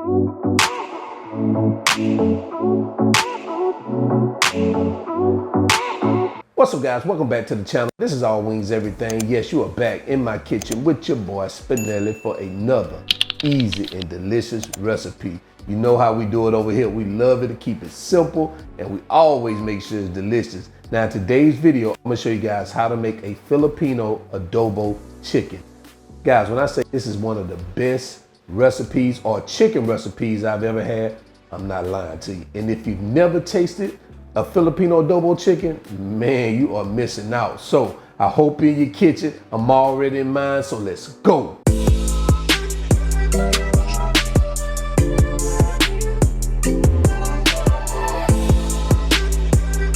What's up, guys? Welcome back to the channel. This is All Wings Everything. Yes, you are back in my kitchen with your boy Spinelli for another easy and delicious recipe. You know how we do it over here. We love it to keep it simple, and we always make sure it's delicious. Now, in today's video, I'm gonna show you guys how to make a Filipino adobo chicken. Guys, when I say this is one of the best recipes or chicken recipes I've ever had, I'm not lying to you. And if you've never tasted a Filipino adobo chicken, man, you are missing out. So I hope you're in your kitchen. I'm already in mine, so let's go.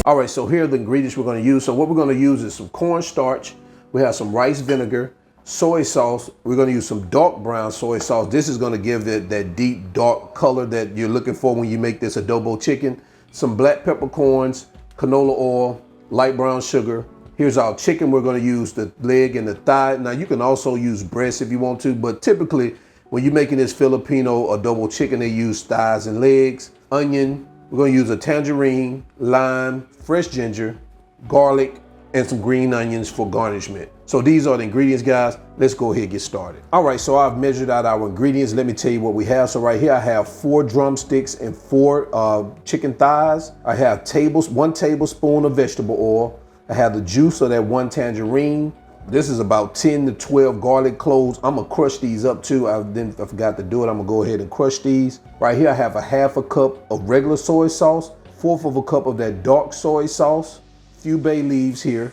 All right, so here are the ingredients we're gonna use. So what we're gonna use is some cornstarch. We have some rice vinegar, soy sauce. We're gonna use some dark brown soy sauce. This is gonna give it that deep dark color that you're looking for when you make this adobo chicken. Some black peppercorns, canola oil, light brown sugar. Here's our chicken. We're gonna use the leg and the thigh. Now you can also use breast if you want to, but typically when you're making this Filipino adobo chicken, they use thighs and legs. Onion, we're gonna use a tangerine, lime, fresh ginger, garlic, and some green onions for garnishment. So these are the ingredients, guys. Let's go ahead and get started. All right, so I've measured out our ingredients. Let me tell you what we have. So right here, I have 4 drumsticks and 4 chicken thighs. I have 1 tablespoon of vegetable oil. I have the juice of that 1 tangerine. This is about 10 to 12 garlic cloves. I'm gonna crush these up too. I forgot to do it. I'm gonna go ahead and crush these. Right here, I have a 1/2 cup of regular soy sauce, 1/4 cup of that dark soy sauce, few bay leaves here,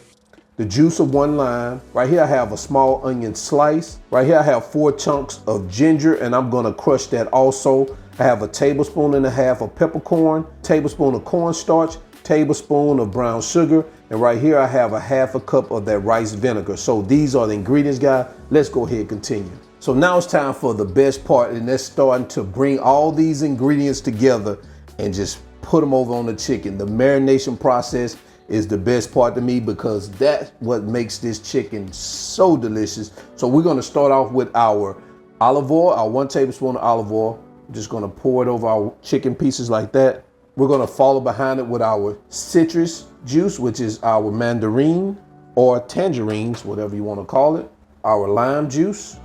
the juice of 1 lime. Right here I have a small onion slice. Right here I have 4 chunks of ginger, and I'm gonna crush that also. I have a 1.5 tablespoons of peppercorn, tablespoon of cornstarch, tablespoon of brown sugar, and right here I have a 1/2 cup of that rice vinegar. So these are the ingredients, guys. Let's go ahead and continue. So now it's time for the best part, and that's starting to bring all these ingredients together and just put them over on the chicken. The marination process is the best part to me because that's what makes this chicken so delicious. So we're gonna start off with our olive oil, our 1 tablespoon of olive oil. I'm just gonna pour it over our chicken pieces like that. We're gonna follow behind it with our citrus juice, which is our mandarin or tangerines, whatever you wanna call it. Our lime juice,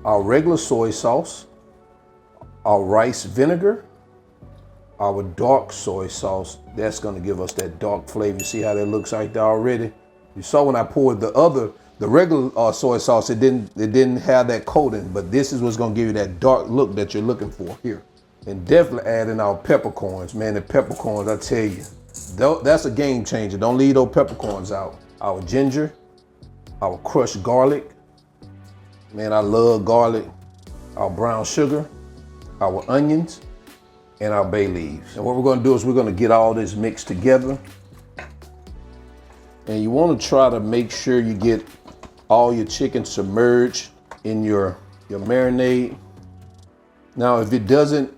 our regular soy sauce, our rice vinegar, our dark soy sauce. That's gonna give us that dark flavor. You see how that looks right there already? You saw when I poured the regular soy sauce, it didn't have that coating, but this is what's gonna give you that dark look that you're looking for here. And definitely add in our peppercorns. Man, the peppercorns, I tell you, that's a game changer. Don't leave those peppercorns out. Our ginger, our crushed garlic. Man, I love garlic. Our brown sugar, our onions, and our bay leaves. And what we're gonna do is we're gonna get all this mixed together. And you wanna try to make sure you get all your chicken submerged in your marinade. Now, if it doesn't,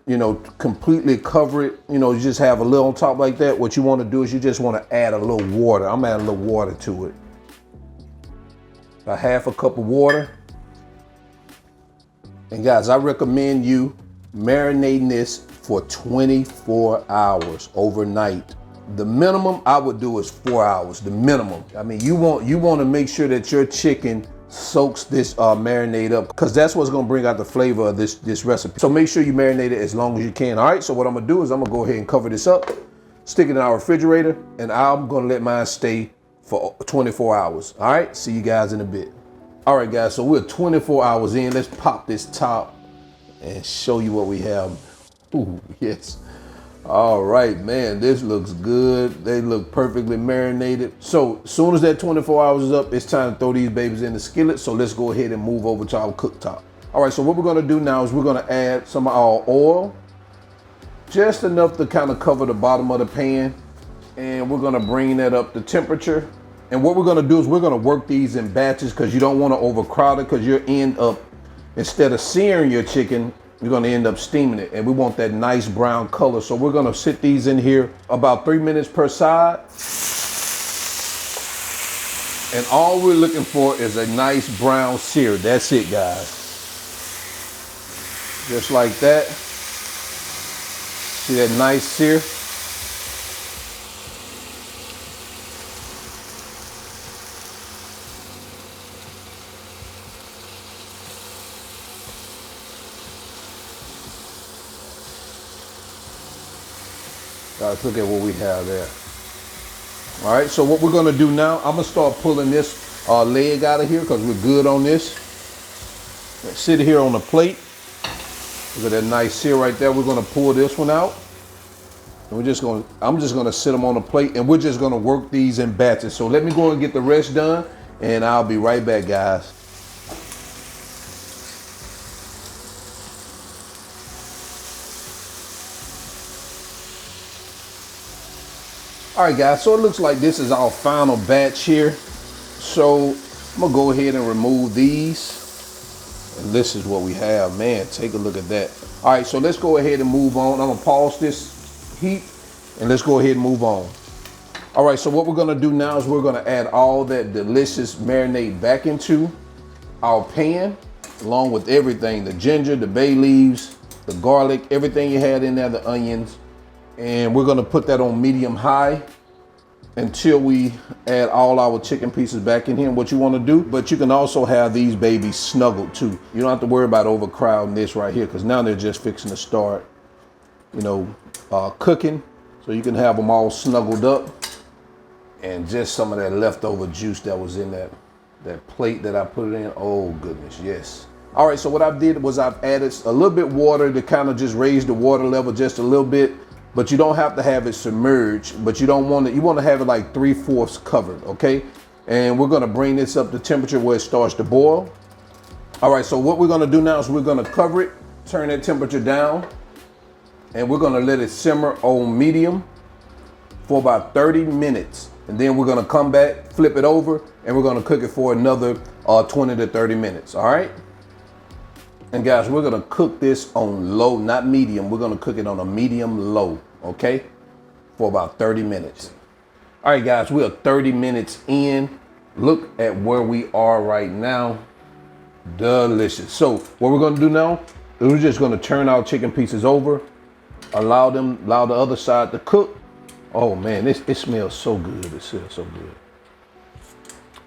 completely cover it, you just have a little on top like that, what you wanna do is you just wanna add a little water. I'm adding a little water to it. About 1/2 cup of water. And guys, I recommend you marinating this for 24 hours overnight. The minimum I would do is 4 hours, the minimum. I mean, you want to make sure that your chicken soaks this marinade up, because that's what's gonna bring out the flavor of this recipe. So make sure you marinate it as long as you can. All right, so what I'm gonna do is I'm gonna go ahead and cover this up, stick it in our refrigerator, and I'm gonna let mine stay for 24 hours. All right, see you guys in a bit. All right, guys, so we're 24 hours in. Let's pop this top and show you what we have. Ooh, yes. All right, man, this looks good. They look perfectly marinated. So as soon as that 24 hours is up, it's time to throw these babies in the skillet. So let's go ahead and move over to our cooktop. All right, so what we're gonna do now is we're gonna add some of our oil, just enough to kind of cover the bottom of the pan. And we're gonna bring that up to temperature. And what we're gonna do is we're gonna work these in batches because you don't wanna overcrowd it, because you'll end up, instead of searing your chicken, you're gonna end up steaming it, and we want that nice brown color. So we're gonna sit these in here about 3 minutes per side. And all we're looking for is a nice brown sear. That's it, guys. Just like that. See that nice sear? Guys, look at what we have there. All right, so what we're gonna do now, I'm gonna start pulling this leg out of here because we're good on this. Let's sit here on the plate. Look at that nice sear right there. We're gonna pull this one out. And I'm just gonna sit them on the plate and we're just gonna work these in batches. So let me go and get the rest done and I'll be right back, guys. All right, guys, so it looks like this is our final batch here. So I'm gonna go ahead and remove these. And this is what we have, man, take a look at that. All right, so let's go ahead and move on. I'm gonna pause this heat and let's go ahead and move on. All right, so what we're gonna do now is we're gonna add all that delicious marinade back into our pan, along with everything, the ginger, the bay leaves, the garlic, everything you had in there, the onions. And we're gonna put that on medium high until we add all our chicken pieces back in here and what you want to do. But you can also have these babies snuggled too. You don't have to worry about overcrowding this right here because now they're just fixing to start, cooking. So you can have them all snuggled up and just some of that leftover juice that was in that plate that I put it in. Oh goodness, yes. All right, so what I did was I've added a little bit water to kind of just raise the water level just a little bit. But you don't have to have it submerged, but you want to have it like 3/4 covered, okay? And we're gonna bring this up to temperature where it starts to boil. All right, so what we're gonna do now is we're gonna cover it, turn that temperature down, and we're gonna let it simmer on medium for about 30 minutes. And then we're gonna come back, flip it over, and we're gonna cook it for another 20 to 30 minutes, all right? And guys, we're gonna cook this on low, not medium. We're gonna cook it on a medium low, okay? For about 30 minutes. All right, guys, we are 30 minutes in. Look at where we are right now. Delicious. So what we're gonna do now is we're just gonna turn our chicken pieces over, allow the other side to cook. Oh man, it smells so good. It smells so good.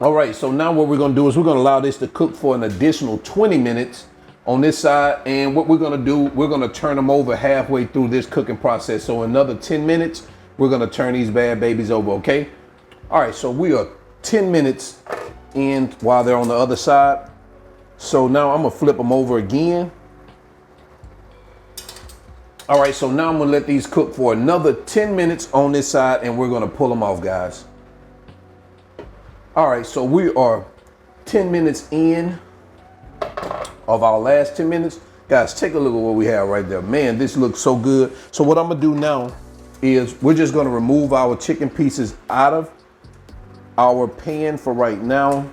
All right, so now what we're gonna do is we're gonna allow this to cook for an additional 20 minutes on this side. And what we're gonna do, we're gonna turn them over halfway through this cooking process. So another 10 minutes, we're gonna turn these bad babies over, okay? All right, so we are 10 minutes in while they're on the other side. So now I'm gonna flip them over again. All right, so now I'm gonna let these cook for another 10 minutes on this side and we're gonna pull them off, guys. All right, so we are 10 minutes in of our last 10 minutes. Guys, take a look at what we have right there. Man, this looks so good. So what I'm gonna do now is we're just gonna remove our chicken pieces out of our pan for right now.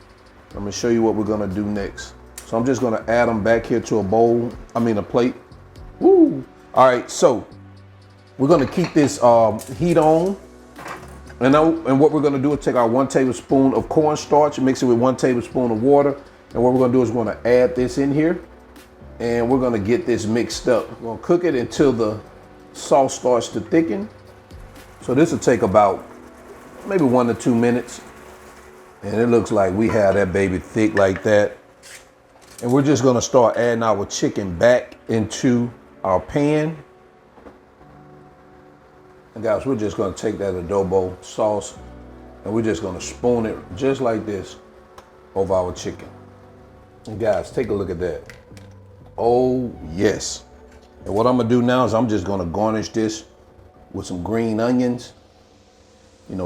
I'm gonna show you what we're gonna do next. So I'm just gonna add them back here to a plate. Woo! All right, so we're gonna keep this heat on. And what we're gonna do is take our 1 tablespoon of cornstarch and mix it with 1 tablespoon of water. And what we're gonna do is we're gonna add this in here and we're gonna get this mixed up. We're gonna cook it until the sauce starts to thicken. So this will take about maybe 1 to 2 minutes. And it looks like we have that baby thick like that. And we're just gonna start adding our chicken back into our pan. And guys, we're just gonna take that adobo sauce and we're just gonna spoon it just like this over our chicken. And guys, take a look at that. Oh yes. And what I'm gonna do now is I'm just gonna garnish this with some green onions,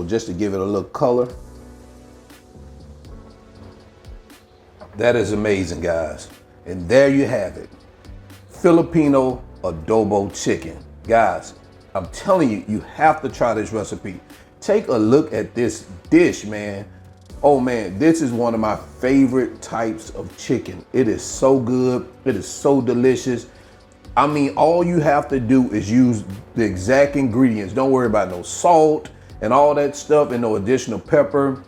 just to give it a little color. That is amazing, guys. And there you have it. Filipino adobo chicken. Guys, I'm telling you, you have to try this recipe. Take a look at this dish, man. Oh man, this is one of my favorite types of chicken. It is so good. It is so delicious. I mean, all you have to do is use the exact ingredients. Don't worry about no salt and all that stuff and no additional pepper.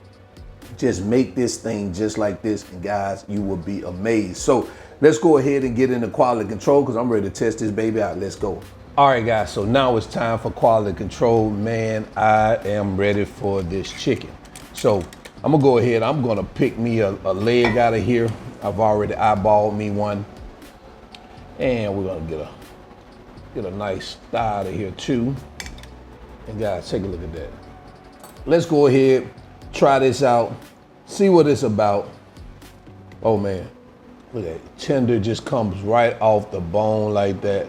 Just make this thing just like this, and guys, you will be amazed. So let's go ahead and get into quality control because I'm ready to test this baby out. Let's go. All right, guys, so now it's time for quality control. Man, I am ready for this chicken. So I'm gonna go ahead, I'm gonna pick me a leg out of here. I've already eyeballed me one. And we're gonna get a nice thigh out of here too. And guys, take a look at that. Let's go ahead, try this out, see what it's about. Oh man, look at it. Tender just comes right off the bone like that.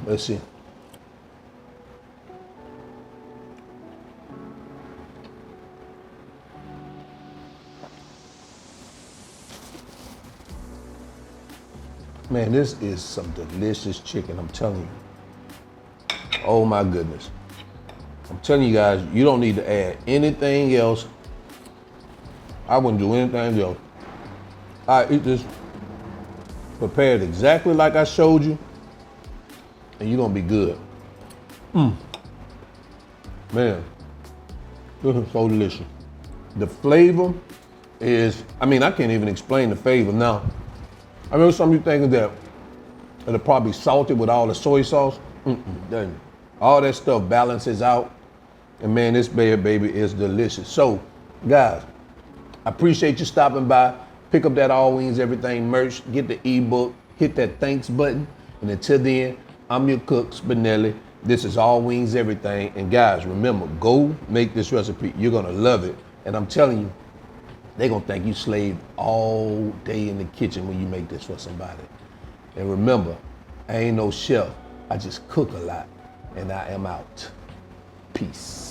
Let's see. Man, this is some delicious chicken, I'm telling you. Oh my goodness. I'm telling you guys, you don't need to add anything else. I wouldn't do anything else. I eat this prepared exactly like I showed you, and you're gonna be good. Man, this is so delicious. The flavor is, I mean, I can't even explain the flavor now. I know some of you thinking that it'll probably salted with all the soy sauce. All that stuff balances out. And man, this baby is delicious. So, guys, I appreciate you stopping by. Pick up that All Wings Everything merch. Get the ebook. Hit that thanks button. And until then, I'm your cook, Spinelli. This is All Wings Everything. And guys, remember, go make this recipe. You're gonna love it. And I'm telling you, they're gonna think you slaved all day in the kitchen when you make this for somebody. And remember, I ain't no chef. I just cook a lot. And I am out. Peace.